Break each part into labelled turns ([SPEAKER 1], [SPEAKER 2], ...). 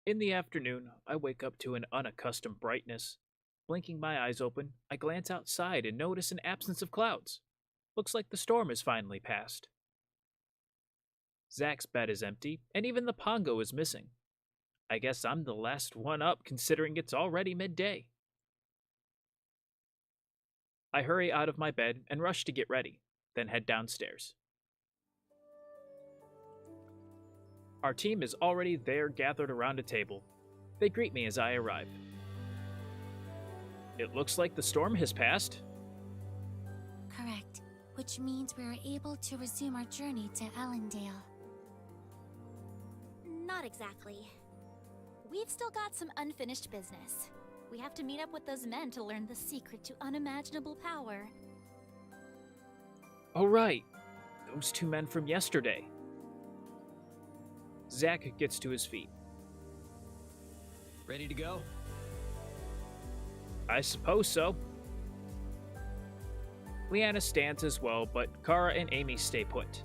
[SPEAKER 1] In the afternoon, I wake up to an unaccustomed brightness. Blinking my eyes open, I glance outside and notice an absence of clouds. Looks like the storm has finally passed. Zack's bed is empty, and even the pongo is missing. I guess I'm the last one up considering it's already midday. I hurry out of my bed and rush to get ready, then head downstairs. Our team is already there gathered around a table. They greet me as I arrive. It looks like the storm has passed.
[SPEAKER 2] Correct, which means we are able to resume our journey to Ellendale.
[SPEAKER 3] Not exactly. We've still got some unfinished business. We have to meet up with those men to learn the secret to unimaginable power.
[SPEAKER 1] Oh right, those two men from yesterday. Zack gets to his feet.
[SPEAKER 4] Ready to go?
[SPEAKER 1] I suppose so. Leanna stands as well, but Kara and Amy stay put.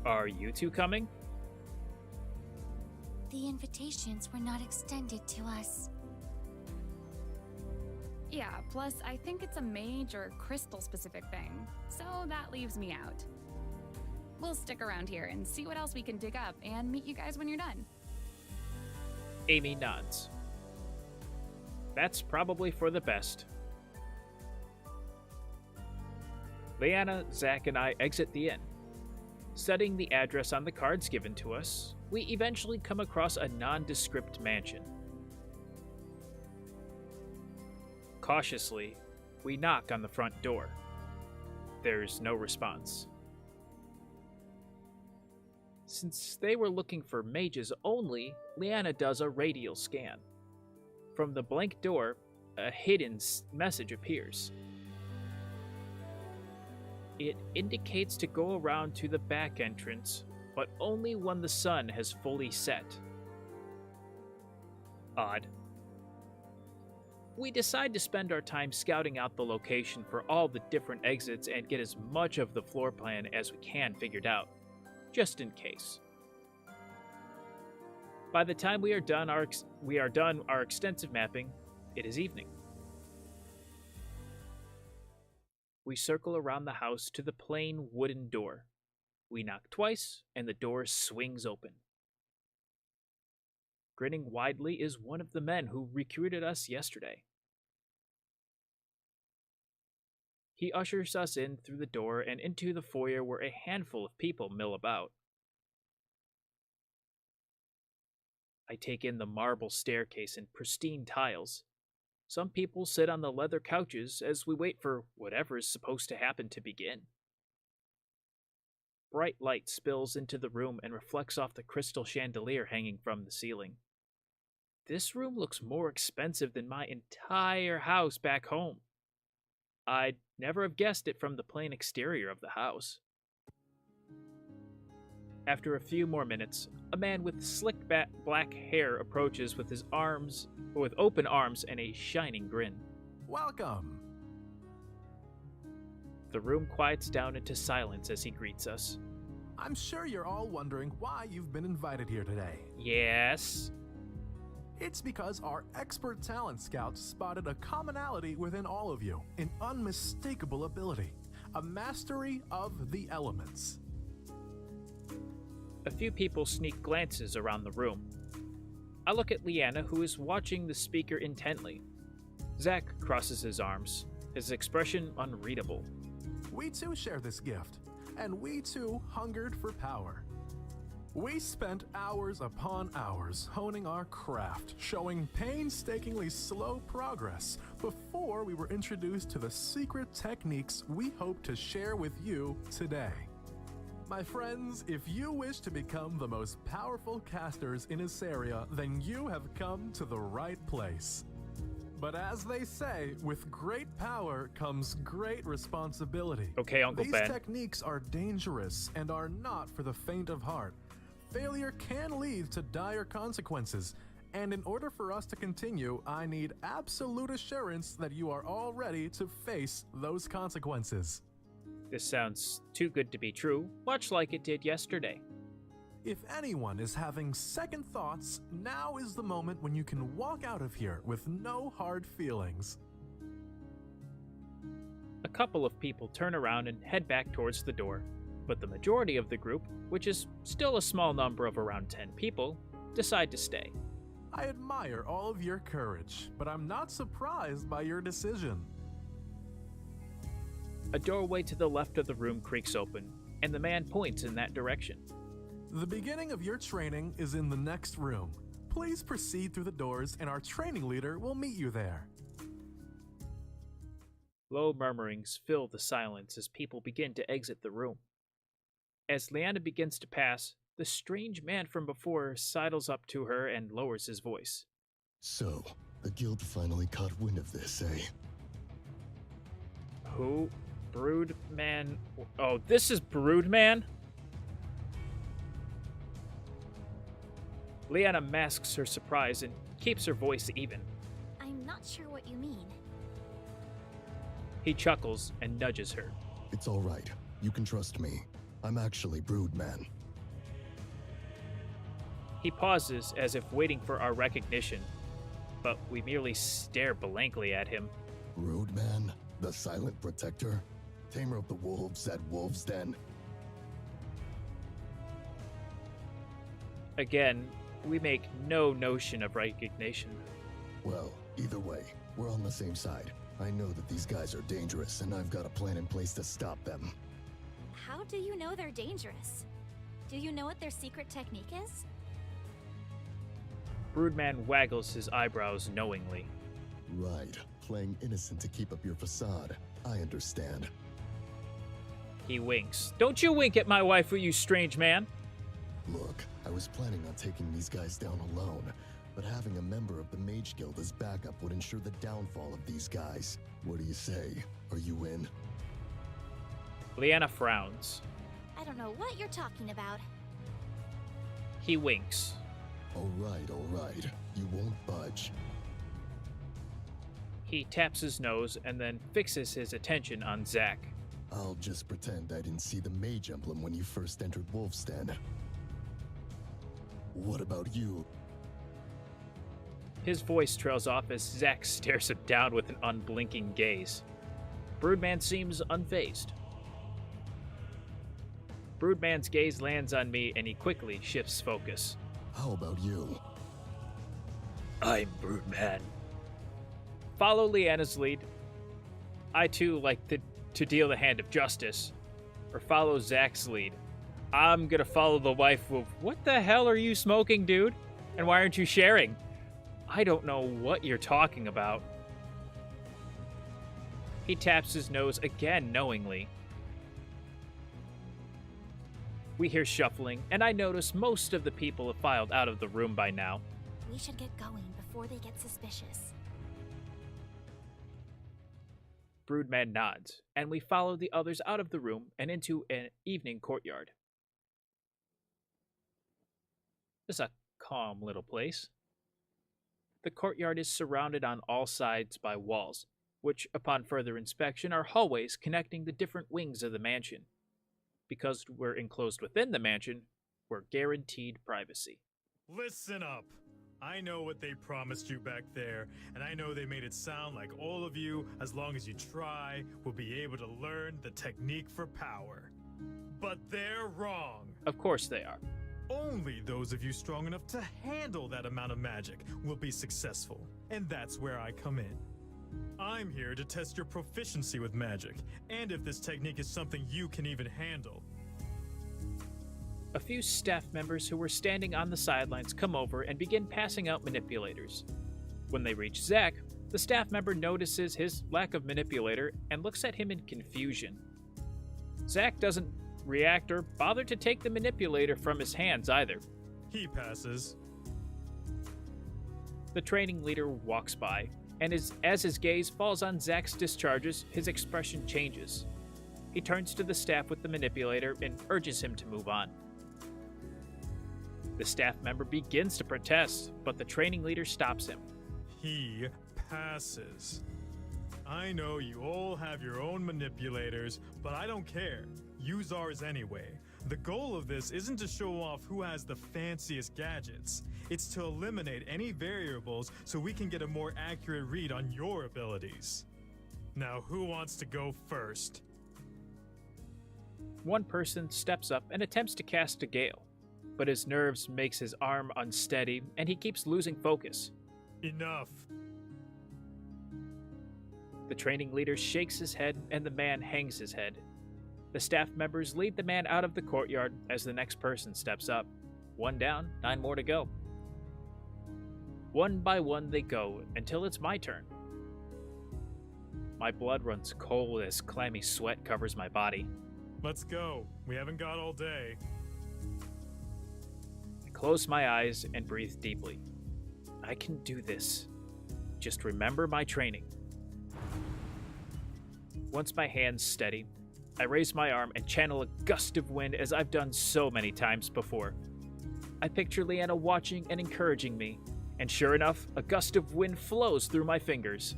[SPEAKER 1] Are you two coming?
[SPEAKER 2] The invitations were not extended to us.
[SPEAKER 5] Yeah, plus I think it's a mage or crystal specific thing, so that leaves me out. We'll stick around here and see what else we can dig up and meet you guys when you're done.
[SPEAKER 1] Amy nods. That's probably for the best. Leanna, Zack, and I exit the inn. Studying the address on the cards given to us, we eventually come across a nondescript mansion. Cautiously, we knock on the front door. There's no response. Since they were looking for mages only, Leanna does a radial scan. From the blank door, a hidden message appears. It indicates to go around to the back entrance, but only when the sun has fully set. Odd. We decide to spend our time scouting out the location for all the different exits and get as much of the floor plan as we can figured out, just in case. By the time we are done our extensive mapping, it is evening. We circle around the house to the plain wooden door. We knock twice, and the door swings open. Grinning widely is one of the men who recruited us yesterday. He ushers us in through the door and into the foyer where a handful of people mill about. I take in the marble staircase and pristine tiles. Some people sit on the leather couches as we wait for whatever is supposed to happen to begin. Bright light spills into the room and reflects off the crystal chandelier hanging from the ceiling. This room looks more expensive than my entire house back home. I'd never have guessed it from the plain exterior of the house. After a few more minutes, a man with slick black hair approaches with open arms and a shining grin.
[SPEAKER 6] Welcome!
[SPEAKER 1] The room quiets down into silence as he greets us.
[SPEAKER 6] I'm sure you're all wondering why you've been invited here today.
[SPEAKER 1] Yes?
[SPEAKER 6] It's because our expert talent scouts spotted a commonality within all of you, an unmistakable ability, a mastery of the elements.
[SPEAKER 1] A few people sneak glances around the room. I look at Leanna, who is watching the speaker intently. Zack crosses his arms, his expression unreadable.
[SPEAKER 6] We too share this gift, and we too hungered for power. We spent hours upon hours honing our craft, showing painstakingly slow progress before we were introduced to the secret techniques we hope to share with you today. My friends, if you wish to become the most powerful casters in this area, then you have come to the right place. But as they say, with great power comes great responsibility.
[SPEAKER 1] Okay, Uncle Ben.
[SPEAKER 6] These techniques are dangerous and are not for the faint of heart. Failure can lead to dire consequences, and in order for us to continue, I need absolute assurance that you are all ready to face those consequences.
[SPEAKER 1] This sounds too good to be true, much like it did yesterday.
[SPEAKER 6] If anyone is having second thoughts, now is the moment when you can walk out of here with no hard feelings.
[SPEAKER 1] A couple of people turn around and head back towards the door, but the majority of the group, which is still a small number of around 10 people, decide to stay.
[SPEAKER 6] I admire all of your courage, but I'm not surprised by your decision.
[SPEAKER 1] A doorway to the left of the room creaks open, and the man points in that direction.
[SPEAKER 6] The beginning of your training is in the next room. Please proceed through the doors and our training leader will meet you there.
[SPEAKER 1] Low murmurings fill the silence as people begin to exit the room. As Leanna begins to pass, the strange man from before sidles up to her and lowers his voice.
[SPEAKER 4] So, the guild finally caught wind of this, eh?
[SPEAKER 1] Who? Broodman? Oh, this is Broodman? Leanna masks her surprise and keeps her voice even.
[SPEAKER 3] I'm not sure what you mean.
[SPEAKER 1] He chuckles and nudges her.
[SPEAKER 4] It's all right. You can trust me. I'm actually Broodman.
[SPEAKER 1] He pauses as if waiting for our recognition, but we merely stare blankly at him.
[SPEAKER 4] Broodman? The Silent Protector? Tamer of the Wolves at Wolf's Den?
[SPEAKER 1] Again, we make no notion of recognition.
[SPEAKER 4] Well, either way, we're on the same side. I know that these guys are dangerous, and I've got a plan in place to stop them.
[SPEAKER 3] How do you know they're dangerous? Do you know what their secret technique is?
[SPEAKER 1] Broodman waggles his eyebrows knowingly.
[SPEAKER 4] Right. Playing innocent to keep up your facade. I understand.
[SPEAKER 1] He winks. Don't you wink at my wife, you strange man!
[SPEAKER 4] Look, I was planning on taking these guys down alone, but having a member of the Mage Guild as backup would ensure the downfall of these guys. What do you say? Are you in?
[SPEAKER 1] Leanna frowns.
[SPEAKER 3] I don't know what you're talking about.
[SPEAKER 1] He winks.
[SPEAKER 4] All right. You won't budge.
[SPEAKER 1] He taps his nose and then fixes his attention on Zack.
[SPEAKER 4] I'll just pretend I didn't see the mage emblem when you first entered Wolf's Den. What about you?
[SPEAKER 1] His voice trails off as Zack stares him down with an unblinking gaze. Broodman seems unfazed. Broodman's gaze lands on me and he quickly shifts focus.
[SPEAKER 4] How about you?
[SPEAKER 1] I'm Broodman. Follow Leanna's lead. I too like to deal the hand of justice. Or follow Zack's lead. I'm gonna follow the wife of, what the hell are you smoking, dude? And why aren't you sharing? I don't know what you're talking about. He taps his nose again knowingly. We hear shuffling, and I notice most of the people have filed out of the room by now.
[SPEAKER 3] We should get going before they get suspicious.
[SPEAKER 1] Broodman nods, and we follow the others out of the room and into an evening courtyard. It's a calm little place. The courtyard is surrounded on all sides by walls, which, upon further inspection, are hallways connecting the different wings of the mansion. Because we're enclosed within the mansion, we're guaranteed privacy.
[SPEAKER 7] Listen up! I know what they promised you back there, and I know they made it sound like all of you, as long as you try, will be able to learn the technique for power. But they're wrong!
[SPEAKER 1] Of course they are.
[SPEAKER 7] Only those of you strong enough to handle that amount of magic will be successful, and that's where I come in. I'm here to test your proficiency with magic, and if this technique is something you can even handle.
[SPEAKER 1] A few staff members who were standing on the sidelines come over and begin passing out manipulators. When they reach Zack, the staff member notices his lack of manipulator and looks at him in confusion. Zack doesn't react or bother to take the manipulator from his hands either.
[SPEAKER 7] He passes.
[SPEAKER 1] The training leader walks by, and as his gaze falls on Zack's discharges, his expression changes. He turns to the staff with the manipulator and urges him to move on. The staff member begins to protest, but the training leader stops him.
[SPEAKER 7] He passes. I know you all have your own manipulators, but I don't care. Use ours anyway. The goal of this isn't to show off who has the fanciest gadgets. It's to eliminate any variables so we can get a more accurate read on your abilities. Now, who wants to go first?
[SPEAKER 1] One person steps up and attempts to cast a gale, but his nerves makes his arm unsteady and he keeps losing focus.
[SPEAKER 7] Enough.
[SPEAKER 1] The training leader shakes his head and the man hangs his head. The staff members lead the man out of the courtyard as the next person steps up. 1 down, 9 more to go. One by one they go until it's my turn. My blood runs cold as clammy sweat covers my body.
[SPEAKER 7] Let's go. We haven't got all day.
[SPEAKER 1] I close my eyes and breathe deeply. I can do this. Just remember my training. Once my hands steady, I raise my arm and channel a gust of wind as I've done so many times before. I picture Leanna watching and encouraging me, and sure enough, a gust of wind flows through my fingers.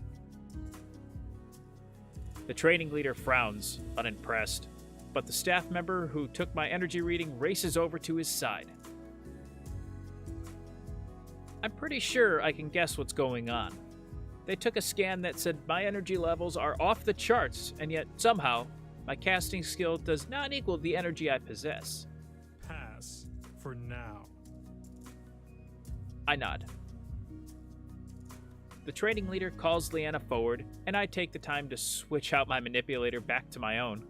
[SPEAKER 1] The training leader frowns, unimpressed, but the staff member who took my energy reading races over to his side. I'm pretty sure I can guess what's going on. They took a scan that said my energy levels are off the charts, and yet somehow, my casting skill does not equal the energy I possess.
[SPEAKER 7] Pass. For now.
[SPEAKER 1] I nod. The training leader calls Leanna forward, and I take the time to switch out my manipulator back to my own.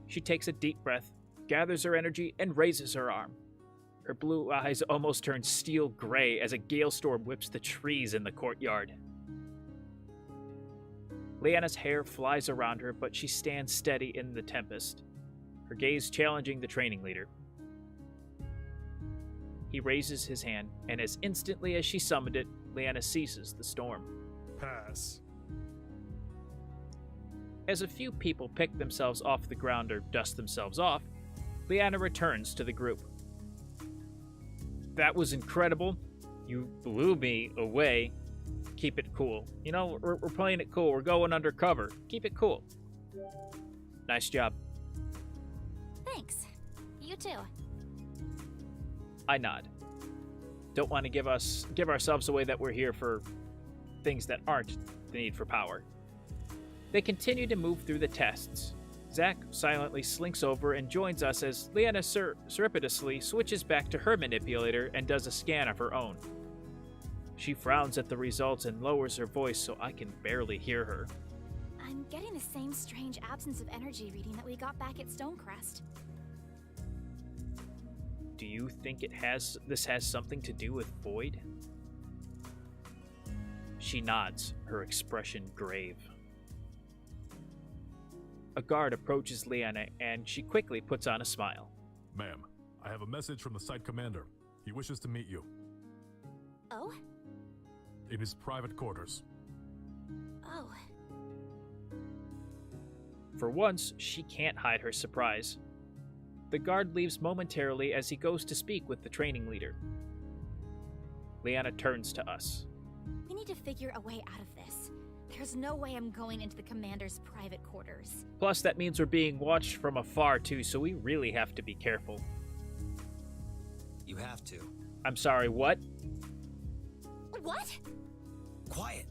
[SPEAKER 1] She takes a deep breath, gathers her energy, and raises her arm. Her blue eyes almost turn steel gray as a gale storm whips the trees in the courtyard. Leanna's hair flies around her, but she stands steady in the tempest, her gaze challenging the training leader. He raises his hand, and as instantly as she summoned it, Leanna ceases the storm.
[SPEAKER 7] Pass.
[SPEAKER 1] As a few people pick themselves off the ground or dust themselves off, Leanna returns to the group. That was incredible. You blew me away. Keep it cool. You know, we're playing it cool. We're going undercover. Keep it cool. Nice job.
[SPEAKER 3] Thanks. You too.
[SPEAKER 1] I nod. Don't want to give ourselves away that we're here for things that aren't the need for power. They continue to move through the tests. Zack silently slinks over and joins us as Leanna surreptitiously switches back to her manipulator and does a scan of her own. She frowns at the results and lowers her voice so I can barely hear her.
[SPEAKER 3] I'm getting the same strange absence of energy reading that we got back at Stonecrest.
[SPEAKER 1] Do you think this has something to do with Void? She nods, her expression grave. A guard approaches Leanna, and she quickly puts on a smile.
[SPEAKER 6] Ma'am, I have a message from the site commander. He wishes to meet you.
[SPEAKER 3] Oh?
[SPEAKER 6] In his private quarters.
[SPEAKER 3] Oh.
[SPEAKER 1] For once, she can't hide her surprise. The guard leaves momentarily as he goes to speak with the training leader. Leanna turns to us.
[SPEAKER 3] We need to figure a way out of this. There's no way I'm going into the commander's private quarters.
[SPEAKER 1] Plus, that means we're being watched from afar too, so we really have to be careful.
[SPEAKER 8] You have to.
[SPEAKER 1] I'm sorry, what?
[SPEAKER 3] What?
[SPEAKER 8] Quiet!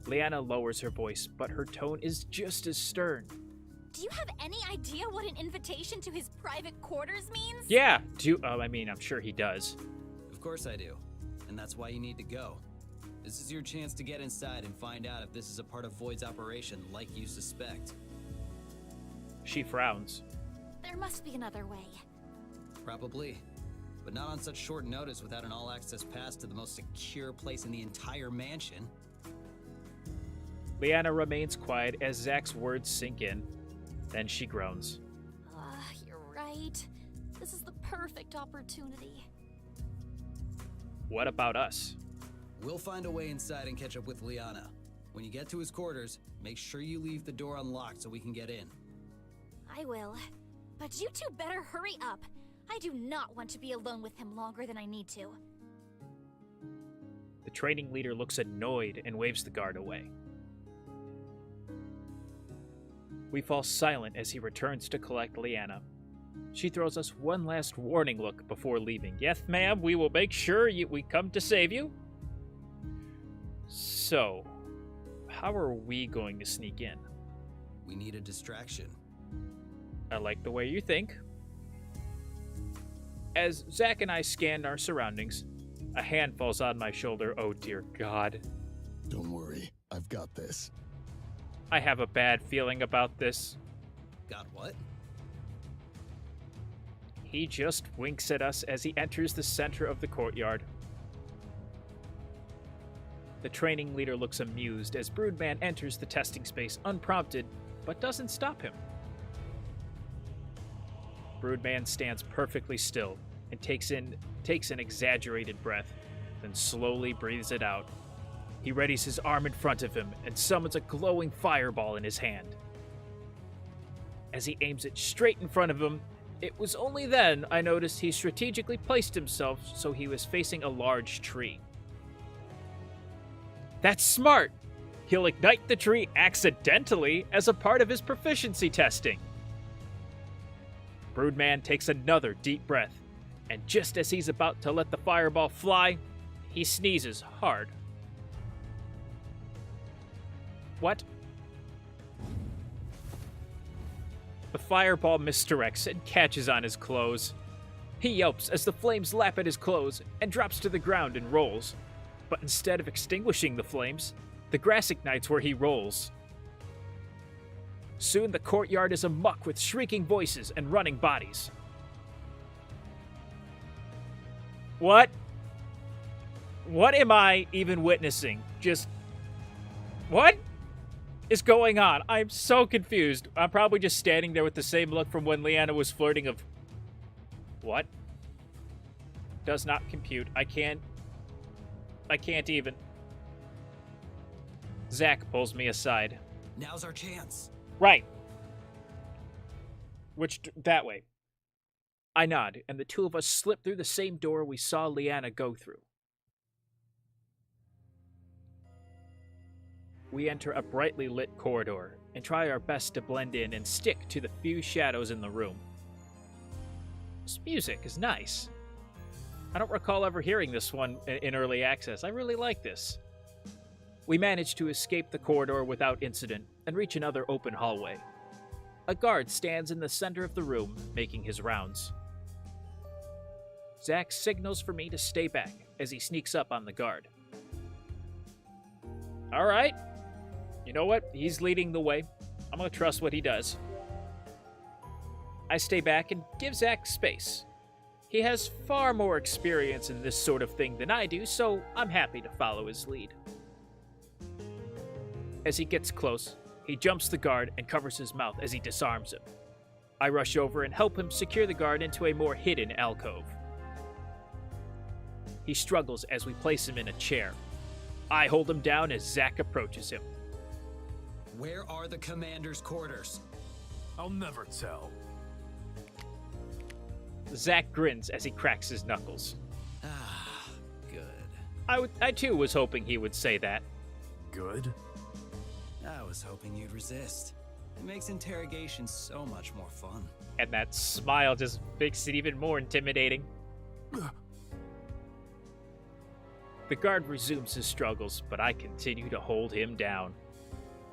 [SPEAKER 1] Leanna lowers her voice, but her tone is just as stern.
[SPEAKER 3] Do you have any idea what an invitation to his private quarters means?
[SPEAKER 1] Yeah, I'm sure he does.
[SPEAKER 8] Of course I do. And that's why you need to go. This is your chance to get inside and find out if this is a part of Void's operation like you suspect.
[SPEAKER 1] She frowns.
[SPEAKER 3] There must be another way.
[SPEAKER 8] Probably. But not on such short notice without an all-access pass to the most secure place in the entire mansion.
[SPEAKER 1] Leanna remains quiet as Zack's words sink in. Then she groans.
[SPEAKER 3] You're right. This is the perfect opportunity.
[SPEAKER 1] What about us?
[SPEAKER 8] We'll find a way inside and catch up with Leanna. When you get to his quarters, make sure you leave the door unlocked so we can get in.
[SPEAKER 3] I will. But you two better hurry up. I do not want to be alone with him longer than I need to.
[SPEAKER 1] The training leader looks annoyed and waves the guard away. We fall silent as he returns to collect Leanna. She throws us one last warning look before leaving. Yes, ma'am, we will make sure we come to save you. So, how are we going to sneak in?
[SPEAKER 8] We need a distraction.
[SPEAKER 1] I like the way you think. As Zack and I scan our surroundings, a hand falls on my shoulder. Oh dear God.
[SPEAKER 4] Don't worry, I've got this.
[SPEAKER 1] I have a bad feeling about this.
[SPEAKER 8] Got what?
[SPEAKER 1] He just winks at us as he enters the center of the courtyard. The training leader looks amused as Broodman enters the testing space unprompted, but doesn't stop him. Broodman stands perfectly still and takes an exaggerated breath, then slowly breathes it out. He readies his arm in front of him and summons a glowing fireball in his hand. As he aims it straight in front of him, it was only then I noticed he strategically placed himself so he was facing a large tree. That's smart! He'll ignite the tree accidentally as a part of his proficiency testing. Broodman takes another deep breath, and just as he's about to let the fireball fly, he sneezes hard. What? The fireball misdirects and catches on his clothes. He yelps as the flames lap at his clothes and drops to the ground and rolls. But instead of extinguishing the flames, the grass ignites where he rolls. Soon the courtyard is amuck with shrieking voices and running bodies. What? What am I even witnessing? What is going on? I'm so confused. I'm probably just standing there with the same look from when Leanna was flirting of... What? Does not compute. I can't even. Zack pulls me aside.
[SPEAKER 8] Now's our chance.
[SPEAKER 1] Right. That way. I nod, and the two of us slip through the same door we saw Leanna go through. We enter a brightly lit corridor and try our best to blend in and stick to the few shadows in the room. This music is nice. I don't recall ever hearing this one in early access. I really like this. We manage to escape the corridor without incident and reach another open hallway. A guard stands in the center of the room, making his rounds. Zack signals for me to stay back as he sneaks up on the guard. All right. You know what? He's leading the way. I'm going to trust what he does. I stay back and give Zack space. He has far more experience in this sort of thing than I do, so I'm happy to follow his lead. As he gets close, he jumps the guard and covers his mouth as he disarms him. I rush over and help him secure the guard into a more hidden alcove. He struggles as we place him in a chair. I hold him down as Zack approaches him.
[SPEAKER 8] Where are the commander's quarters?
[SPEAKER 6] I'll never tell.
[SPEAKER 1] Zack grins as he cracks his knuckles.
[SPEAKER 8] Ah, good.
[SPEAKER 1] I too was hoping he would say that.
[SPEAKER 6] Good?
[SPEAKER 8] I was hoping you'd resist. It makes interrogation so much more fun.
[SPEAKER 1] And that smile just makes it even more intimidating. The guard resumes his struggles, but I continue to hold him down.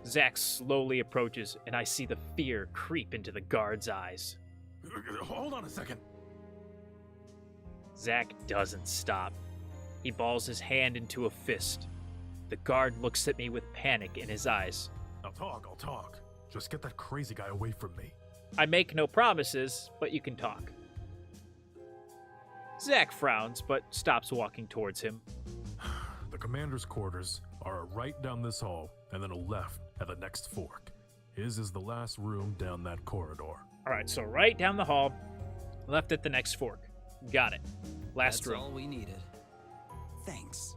[SPEAKER 1] Zack slowly approaches, and I see the fear creep into the guard's eyes.
[SPEAKER 6] Hold on a second.
[SPEAKER 1] Zack doesn't stop. He balls his hand into a fist. The guard looks at me with panic in his eyes.
[SPEAKER 6] I'll talk. Just get that crazy guy away from me.
[SPEAKER 1] I make no promises, but you can talk. Zack frowns, but stops walking towards him.
[SPEAKER 6] The commander's quarters are right down this hall, and then a left at the next fork. His is the last room down that corridor.
[SPEAKER 1] Alright, so right down the hall, left at the next fork. Got it. Last room.
[SPEAKER 8] That's all we needed. Thanks.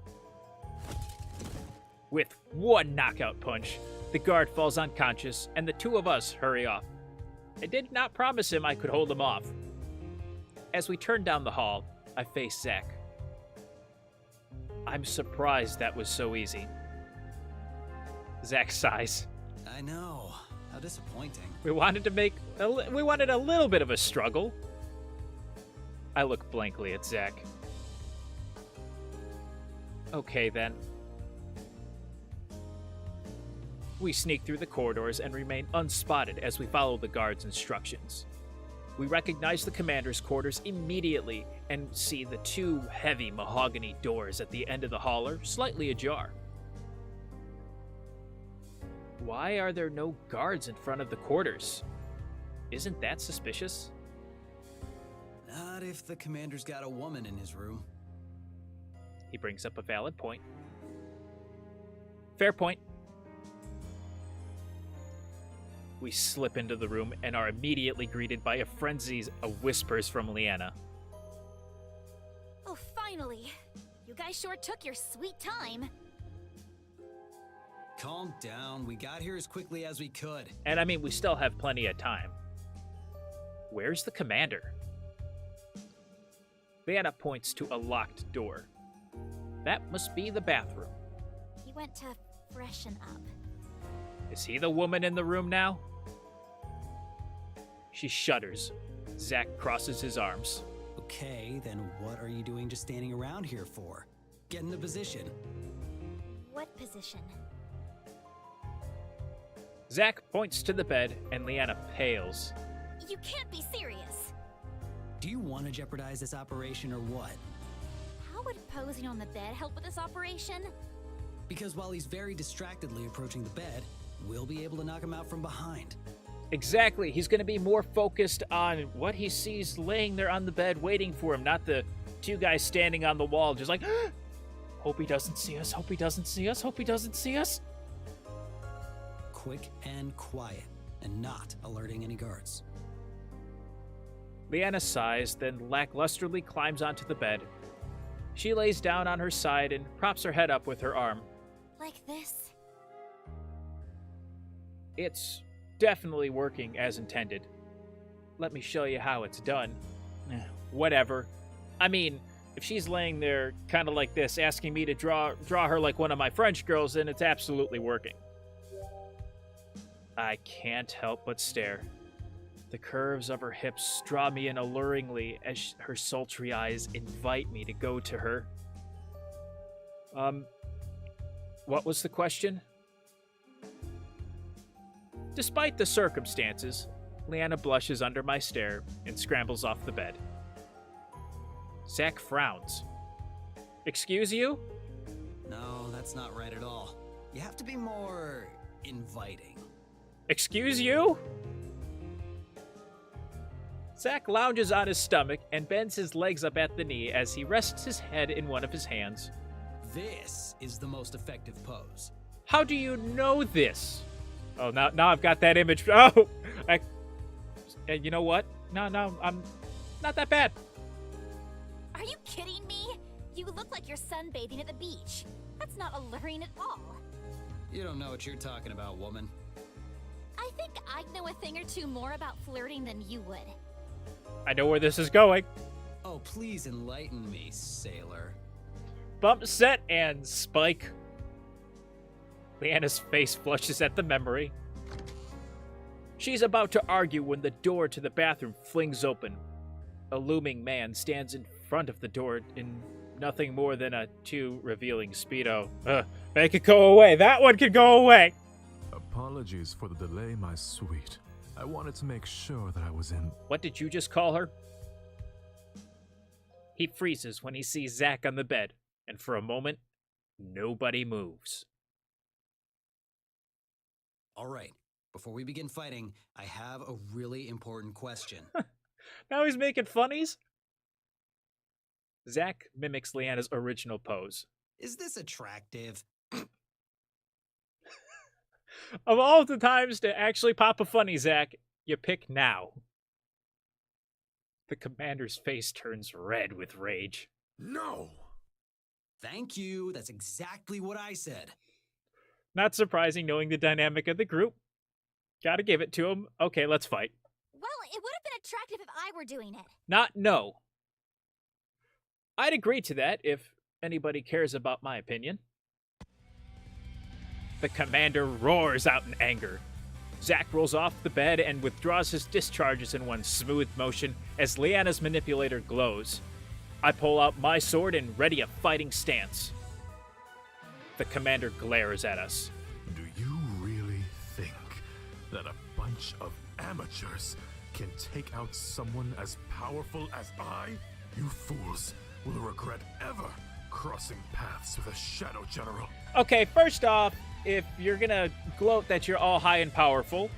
[SPEAKER 1] With one knockout punch, the guard falls unconscious, and the two of us hurry off. I did not promise him I could hold him off. As we turn down the hall, I face Zack. I'm surprised that was so easy. Zack sighs.
[SPEAKER 8] I know. How disappointing.
[SPEAKER 1] We wanted to make... we wanted a little bit of a struggle. I look blankly at Zack. Okay, then. We sneak through the corridors and remain unspotted as we follow the guard's instructions. We recognize the commander's quarters immediately and see the two heavy mahogany doors at the end of the hall are slightly ajar. Why are there no guards in front of the quarters? Isn't that suspicious?
[SPEAKER 8] Not if the commander's got a woman in his room.
[SPEAKER 1] He brings up a valid point. Fair point. We slip into the room and are immediately greeted by a frenzy of whispers from Leanna.
[SPEAKER 3] Oh, finally! You guys sure took your sweet time.
[SPEAKER 8] Calm down. We got here as quickly as we could.
[SPEAKER 1] And I mean, we still have plenty of time. Where's the commander? Leanna points to a locked door. That must be the bathroom.
[SPEAKER 3] He went to freshen up.
[SPEAKER 1] Is he the woman in the room now? She shudders. Zack crosses his arms.
[SPEAKER 8] Okay, then what are you doing just standing around here for? Get in a position.
[SPEAKER 3] What position?
[SPEAKER 1] Zack points to the bed, and Leanna pales.
[SPEAKER 3] You can't be serious.
[SPEAKER 8] Do you want to jeopardize this operation or what?
[SPEAKER 3] How would posing on the bed help with this operation?
[SPEAKER 8] Because while he's very distractedly approaching the bed, we'll be able to knock him out from behind.
[SPEAKER 1] Exactly. He's going to be more focused on what he sees laying there on the bed waiting for him, not the two guys standing on the wall just like, hope he doesn't see us, hope he doesn't see us, hope he doesn't see us.
[SPEAKER 8] Quick and quiet, and not alerting any guards.
[SPEAKER 1] Leanna sighs, then lacklusterly climbs onto the bed. She lays down on her side and props her head up with her arm.
[SPEAKER 3] Like this?
[SPEAKER 1] It's definitely working as intended. Let me show you how it's done. Whatever. I mean, if she's laying there kind of like this, asking me to draw her like one of my French girls, then it's absolutely working. I can't help but stare. The curves of her hips draw me in alluringly as her sultry eyes invite me to go to her. What was the question? Despite the circumstances, Leanna blushes under my stare and scrambles off the bed. Zack frowns. Excuse you?
[SPEAKER 8] No, that's not right at all. You have to be more inviting.
[SPEAKER 1] Excuse you? Zack lounges on his stomach and bends his legs up at the knee as he rests his head in one of his hands.
[SPEAKER 8] This is the most effective pose.
[SPEAKER 1] How do you know this? Oh, now I've got that image. Oh, you know what? No, I'm not that bad.
[SPEAKER 3] Are you kidding me? You look like you're sunbathing at the beach. That's not alluring at all.
[SPEAKER 8] You don't know what you're talking about, woman.
[SPEAKER 3] I think I'd know a thing or two more about flirting than you would.
[SPEAKER 1] I know where this is going.
[SPEAKER 8] Oh, please enlighten me, sailor.
[SPEAKER 1] Bump set and spike. Leanna's face flushes at the memory. She's about to argue when the door to the bathroom flings open. A looming man stands in front of the door in nothing more than a too revealing Speedo. Make it go away. That one can go away.
[SPEAKER 6] Apologies for the delay, my sweet. I wanted to make sure that I was in...
[SPEAKER 1] What did you just call her? He freezes when he sees Zack on the bed, and for a moment, nobody moves.
[SPEAKER 8] All right, before we begin fighting, I have a really important question.
[SPEAKER 1] Now he's making funnies? Zack mimics Leanna's original pose.
[SPEAKER 8] Is this attractive?
[SPEAKER 1] Of all the times to actually pop a funny, Zack, you pick now. The commander's face turns red with rage.
[SPEAKER 6] No!
[SPEAKER 8] Thank you, that's exactly what I said.
[SPEAKER 1] Not surprising knowing the dynamic of the group. Gotta give it to him. Okay, let's fight.
[SPEAKER 3] Well, it would have been attractive if I were doing it.
[SPEAKER 1] Not no. I'd agree to that if anybody cares about my opinion. The commander roars out in anger. Zack rolls off the bed and withdraws his discharges in one smooth motion as Leanna's manipulator glows. I pull out my sword and ready a fighting stance. The commander glares at us.
[SPEAKER 6] Do you really think that a bunch of amateurs can take out someone as powerful as I? You fools will regret ever crossing paths with a Shadow General.
[SPEAKER 1] Okay, first off, if you're gonna gloat that you're all high and powerful,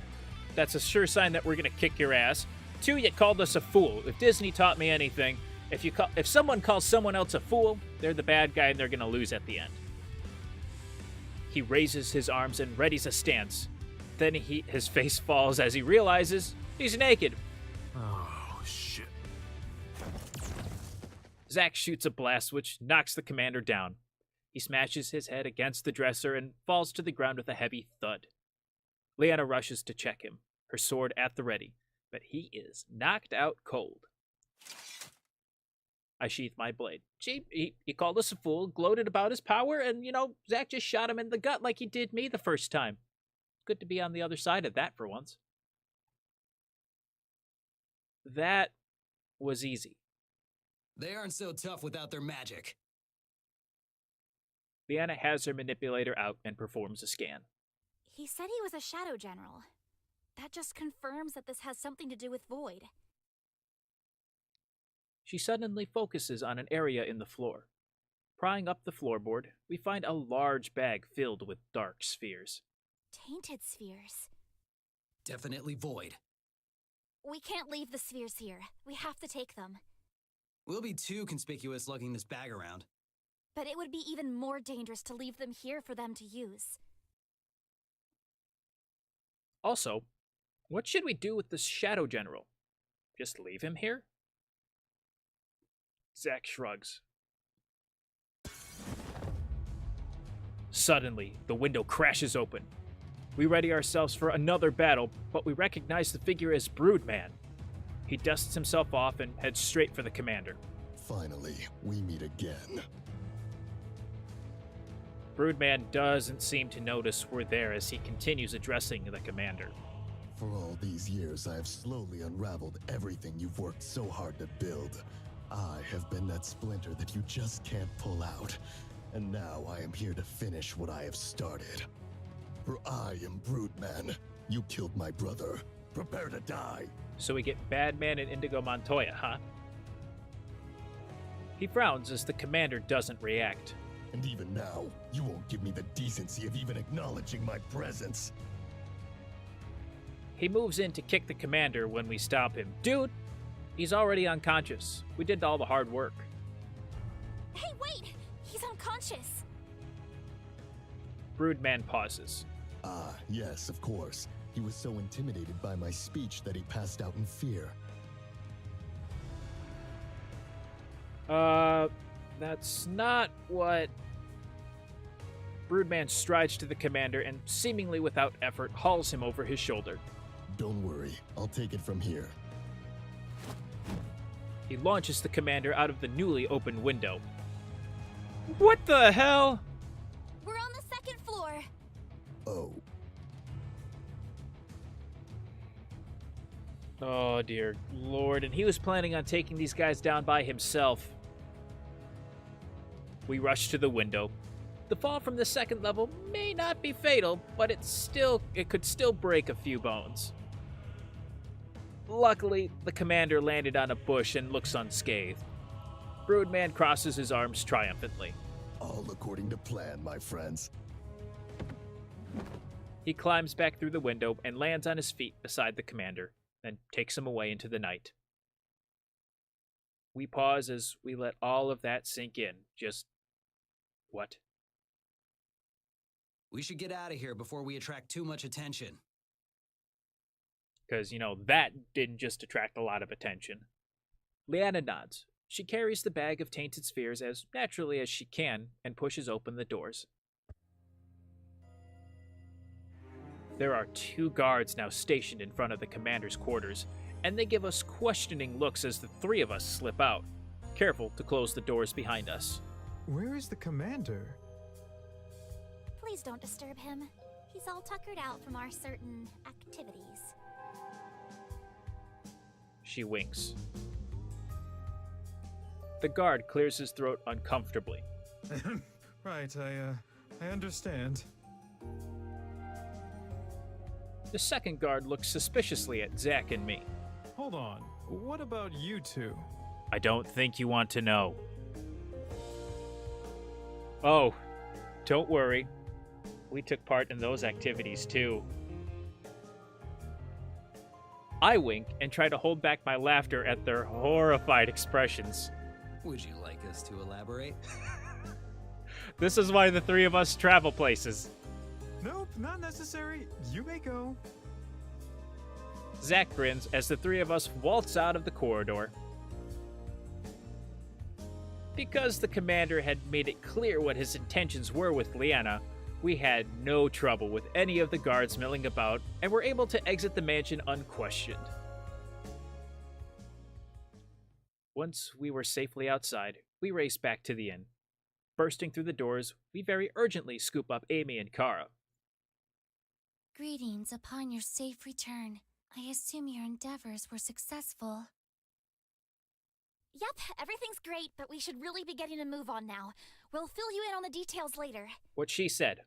[SPEAKER 1] that's a sure sign that we're gonna kick your ass. 2, you called us a fool. If Disney taught me anything, if someone calls someone else a fool, they're the bad guy and they're gonna lose at the end. He raises his arms and readies a stance. Then his face falls as he realizes he's naked.
[SPEAKER 6] Oh, shit.
[SPEAKER 1] Zack shoots a blast which knocks the commander down. He smashes his head against the dresser and falls to the ground with a heavy thud. Leanna rushes to check him, her sword at the ready, but he is knocked out cold. I sheath my blade. Gee, he called us a fool, gloated about his power, and, Zack just shot him in the gut like he did me the first time. Good to be on the other side of that for once. That was easy.
[SPEAKER 8] They aren't so tough without their magic.
[SPEAKER 1] Leanna has her manipulator out and performs a scan.
[SPEAKER 3] He said he was a Shadow General. That just confirms that this has something to do with Void.
[SPEAKER 1] She suddenly focuses on an area in the floor. Prying up the floorboard, we find a large bag filled with dark spheres.
[SPEAKER 3] Tainted spheres.
[SPEAKER 8] Definitely Void.
[SPEAKER 3] We can't leave the spheres here. We have to take them.
[SPEAKER 8] We'll be too conspicuous lugging this bag around.
[SPEAKER 3] But it would be even more dangerous to leave them here for them to use.
[SPEAKER 1] Also, what should we do with this Shadow General? Just leave him here? Zack shrugs. Suddenly, the window crashes open. We ready ourselves for another battle, but we recognize the figure as Broodman. He dusts himself off and heads straight for the commander.
[SPEAKER 4] Finally, we meet again.
[SPEAKER 1] Broodman doesn't seem to notice we're there as he continues addressing the commander.
[SPEAKER 4] For all these years, I have slowly unraveled everything you've worked so hard to build. I have been that splinter that you just can't pull out. And now I am here to finish what I have started. For I am Broodman. You killed my brother. Prepare to die.
[SPEAKER 1] So we get Badman and Indigo Montoya, huh? He frowns as the commander doesn't react.
[SPEAKER 4] And even now, you won't give me the decency of even acknowledging my presence.
[SPEAKER 1] He moves in to kick the commander when we stop him. Dude, he's already unconscious. We did all the hard work.
[SPEAKER 3] Hey, wait! He's unconscious!
[SPEAKER 1] Broodman pauses.
[SPEAKER 4] Ah, yes, of course. He was so intimidated by my speech that he passed out in fear.
[SPEAKER 1] That's not what... Broodman strides to the commander and, seemingly without effort, hauls him over his shoulder.
[SPEAKER 4] Don't worry, I'll take it from here.
[SPEAKER 1] He launches the commander out of the newly opened window. What the hell?
[SPEAKER 3] We're on the second floor!
[SPEAKER 4] Oh.
[SPEAKER 1] Oh, dear Lord, and he was planning on taking these guys down by himself. We rush to the window. The fall from the second level may not be fatal, but it could still break a few bones. Luckily, the commander landed on a bush and looks unscathed. Broodman crosses his arms triumphantly.
[SPEAKER 4] All according to plan, my friends.
[SPEAKER 1] He climbs back through the window and lands on his feet beside the commander, then takes him away into the night. We pause as we let all of that sink in. Just... what?
[SPEAKER 8] We should get out of here before we attract too much attention.
[SPEAKER 1] Because, that didn't just attract a lot of attention. Leanna nods. She carries the bag of tainted spheres as naturally as she can and pushes open the doors. There are 2 guards now stationed in front of the commander's quarters, and they give us questioning looks as the 3 of us slip out, careful to close the doors behind us.
[SPEAKER 7] Where is the commander?
[SPEAKER 3] Please don't disturb him. He's all tuckered out from our certain activities.
[SPEAKER 1] She winks. The guard clears his throat uncomfortably.
[SPEAKER 7] Right, I understand.
[SPEAKER 1] The second guard looks suspiciously at Zack and me.
[SPEAKER 7] Hold on, what about you two?
[SPEAKER 1] I don't think you want to know. Oh, don't worry. We took part in those activities too. I wink and try to hold back my laughter at their horrified expressions.
[SPEAKER 8] Would you like us to elaborate?
[SPEAKER 1] This is why the three of us travel places.
[SPEAKER 7] Nope, not necessary. You may go.
[SPEAKER 1] Zack grins as the three of us waltz out of the corridor. Because the commander had made it clear what his intentions were with Leanna, we had no trouble with any of the guards milling about and were able to exit the mansion unquestioned. Once we were safely outside, we raced back to the inn. Bursting through the doors, we very urgently scoop up Amy and Kara.
[SPEAKER 2] Greetings upon your safe return. I assume your endeavors were successful.
[SPEAKER 3] Yep, everything's great, but we should really be getting a move on now. We'll fill you in on the details later.
[SPEAKER 1] What she said.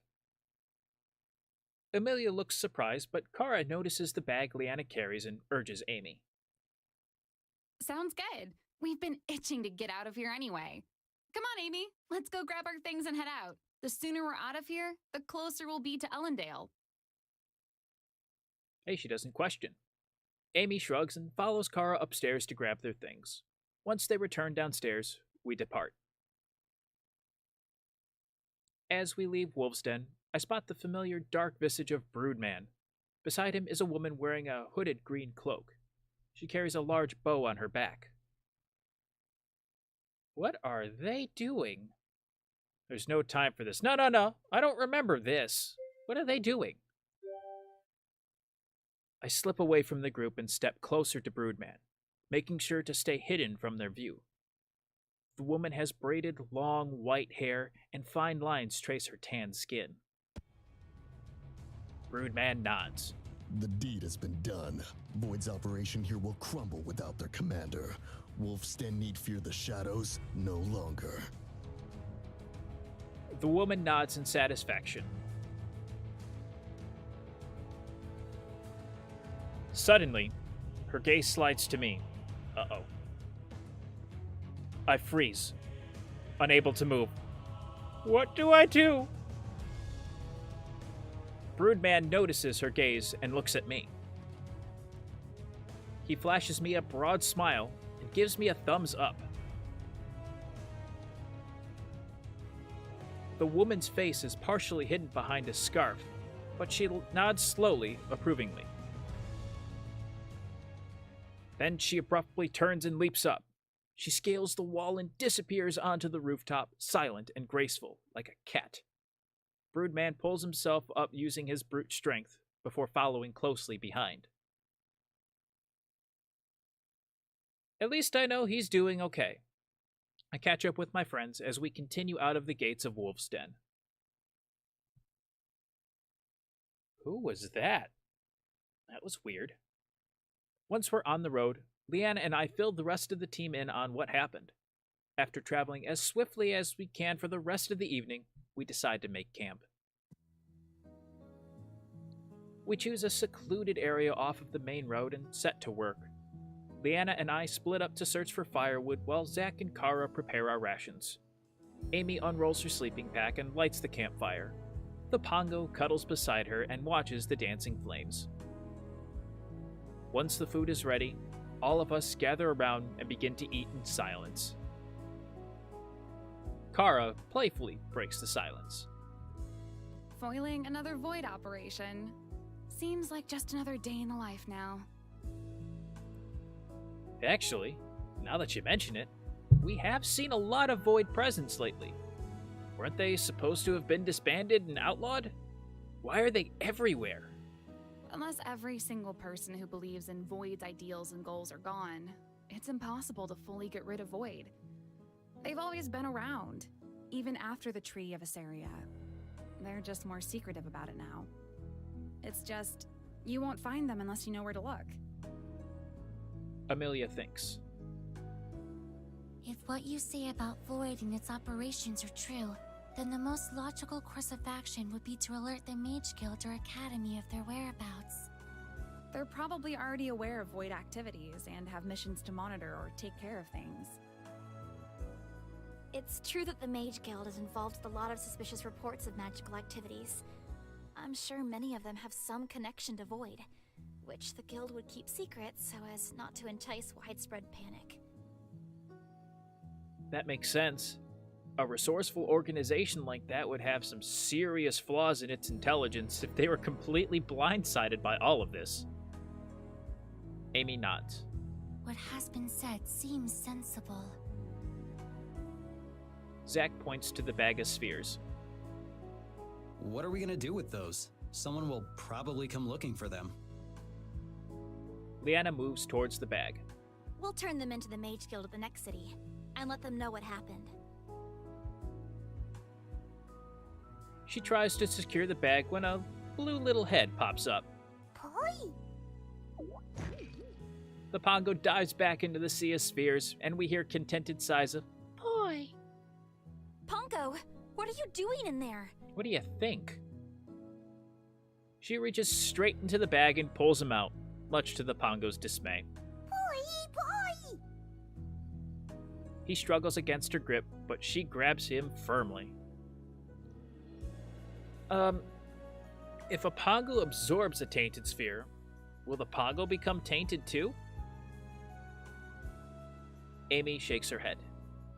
[SPEAKER 1] Amelia looks surprised, but Kara notices the bag Leanna carries and urges Amy.
[SPEAKER 5] Sounds good. We've been itching to get out of here anyway. Come on, Amy. Let's go grab our things and head out. The sooner we're out of here, the closer we'll be to Ellendale.
[SPEAKER 1] Hey, she doesn't question. Amy shrugs and follows Kara upstairs to grab their things. Once they return downstairs, we depart. As we leave Wolf's Den, I spot the familiar dark visage of Broodman. Beside him is a woman wearing a hooded green cloak. She carries a large bow on her back. What are they doing? There's no time for this. No. I don't remember this. What are they doing? I slip away from the group and step closer to Broodman, making sure to stay hidden from their view. The woman has braided, long, white hair, and fine lines trace her tan skin. Broodman nods.
[SPEAKER 4] The deed has been done. Void's operation here will crumble without their commander. Wolf's Den need fear the shadows no longer.
[SPEAKER 1] The woman nods in satisfaction. Suddenly, her gaze slides to me. Uh-oh. I freeze, unable to move. What do I do? Broodman notices her gaze and looks at me. He flashes me a broad smile and gives me a thumbs up. The woman's face is partially hidden behind a scarf, but she nods slowly, approvingly. Then she abruptly turns and leaps up. She scales the wall and disappears onto the rooftop, silent and graceful, like a cat. Broodman pulls himself up using his brute strength, before following closely behind. At least I know he's doing okay. I catch up with my friends as we continue out of the gates of Wolf's Den. Who was that? That was weird. Once we're on the road, Leanna and I filled the rest of the team in on what happened. After traveling as swiftly as we can for the rest of the evening, we decide to make camp. We choose a secluded area off of the main road and set to work. Leanna and I split up to search for firewood while Zack and Kara prepare our rations. Amy unrolls her sleeping pack and lights the campfire. The Pongo cuddles beside her and watches the dancing flames. Once the food is ready, all of us gather around and begin to eat in silence. Kara playfully breaks the silence.
[SPEAKER 5] Foiling another void operation. Seems like just another day in the life now.
[SPEAKER 1] Actually, now that you mention it, we have seen a lot of void presence lately. Weren't they supposed to have been disbanded and outlawed? Why are they everywhere?
[SPEAKER 5] Unless every single person who believes in Void's ideals and goals are gone, it's impossible to fully get rid of Void. They've always been around, even after the Tree of Asaria. They're just more secretive about it now. It's just, you won't find them unless you know where to look.
[SPEAKER 1] Amelia thinks.
[SPEAKER 2] If what you say about Void and its operations are true, then the most logical course of action would be to alert the Mage Guild or Academy of their whereabouts.
[SPEAKER 5] They're probably already aware of Void activities and have missions to monitor or take care of things.
[SPEAKER 3] It's true that the Mage Guild is involved with a lot of suspicious reports of magical activities. I'm sure many of them have some connection to Void, which the Guild would keep secret so as not to entice widespread panic.
[SPEAKER 1] That makes sense. A resourceful organization like that would have some serious flaws in its intelligence if they were completely blindsided by all of this. Amy nods.
[SPEAKER 2] What has been said seems sensible.
[SPEAKER 1] Zack points to the bag of spheres.
[SPEAKER 8] What are we gonna do with those? Someone will probably come looking for them.
[SPEAKER 1] Leanna moves towards the bag.
[SPEAKER 3] We'll turn them into the Mage Guild of the next city, and let them know what happened.
[SPEAKER 1] She tries to secure the bag when a blue little head pops up.
[SPEAKER 3] Poi!
[SPEAKER 1] The Pongo dives back into the sea of spheres, and we hear contented sighs of, "Poi."
[SPEAKER 3] Pongo, what are you doing in there?
[SPEAKER 1] What do you think? She reaches straight into the bag and pulls him out, much to the Pongo's dismay.
[SPEAKER 3] Poi!
[SPEAKER 1] He struggles against her grip, but she grabs him firmly. If a Pongo absorbs a tainted sphere, will the Pongo become tainted too? Amy shakes her head.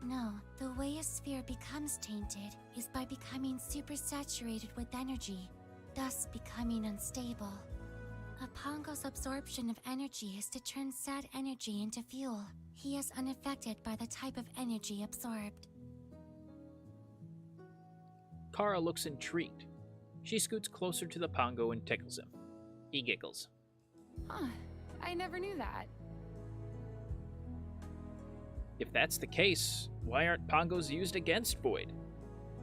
[SPEAKER 2] No, the way a sphere becomes tainted is by becoming supersaturated with energy, thus becoming unstable. A Pongo's absorption of energy is to turn sad energy into fuel. He is unaffected by the type of energy absorbed.
[SPEAKER 1] Kara looks intrigued. She scoots closer to the Pongo and tickles him. He giggles.
[SPEAKER 5] Huh, I never knew that.
[SPEAKER 1] If that's the case, why aren't Pongos used against Void?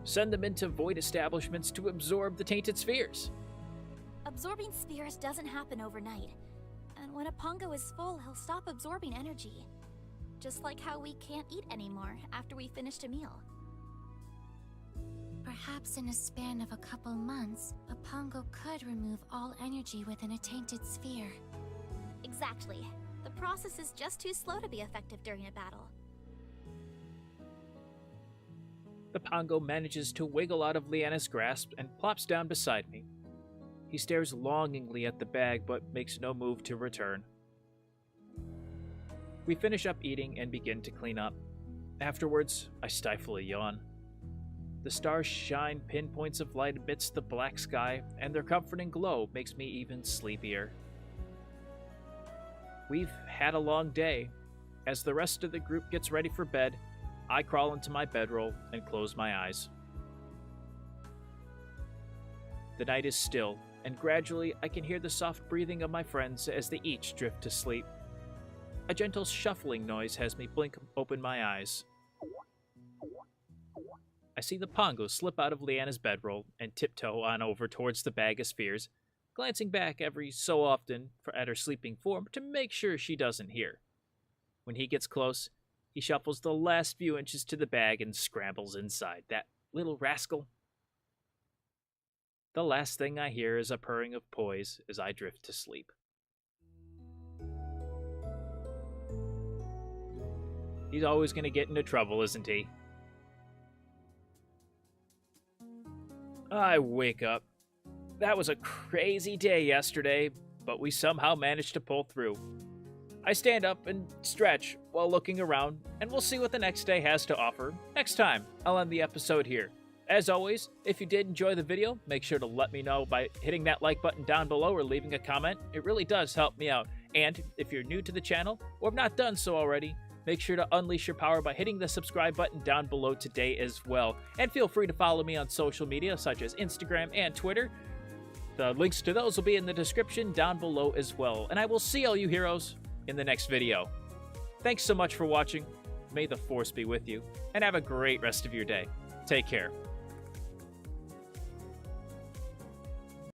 [SPEAKER 1] Send them into Void establishments to absorb the tainted spheres.
[SPEAKER 3] Absorbing spheres doesn't happen overnight. And when a Pongo is full, he'll stop absorbing energy. Just like how we can't eat anymore after we finished a meal.
[SPEAKER 2] Perhaps in a span of a couple months, a Pongo could remove all energy within a tainted sphere.
[SPEAKER 3] Exactly. The process is just too slow to be effective during a battle.
[SPEAKER 1] The Pongo manages to wiggle out of Leanna's grasp and plops down beside me. He stares longingly at the bag but makes no move to return. We finish up eating and begin to clean up. Afterwards, I stifle a yawn. The stars shine pinpoints of light amidst the black sky, and their comforting glow makes me even sleepier. We've had a long day. As the rest of the group gets ready for bed, I crawl into my bedroll and close my eyes. The night is still, and gradually I can hear the soft breathing of my friends as they each drift to sleep. A gentle shuffling noise has me blink open my eyes. I see the Pongo slip out of Leanna's bedroll and tiptoe on over towards the bag of spheres, glancing back every so often at her sleeping form to make sure she doesn't hear. When he gets close, he shuffles the last few inches to the bag and scrambles inside. That little rascal. The last thing I hear is a purring of poise as I drift to sleep. He's always going to get into trouble, isn't he? I wake up. That was a crazy day yesterday, but we somehow managed to pull through. I stand up and stretch while looking around, and we'll see what the next day has to offer. Next time, I'll end the episode here. As always, if you did enjoy the video, make sure to let me know by hitting that like button down below or leaving a comment. It really does help me out. And if you're new to the channel, or have not done so already, make sure to unleash your power by hitting the subscribe button down below today as well. And feel free to follow me on social media such as Instagram and Twitter. The links to those will be in the description down below as well. And I will see all you heroes in the next video. Thanks so much for watching. May the Force be with you, and have a great rest of your day. Take care.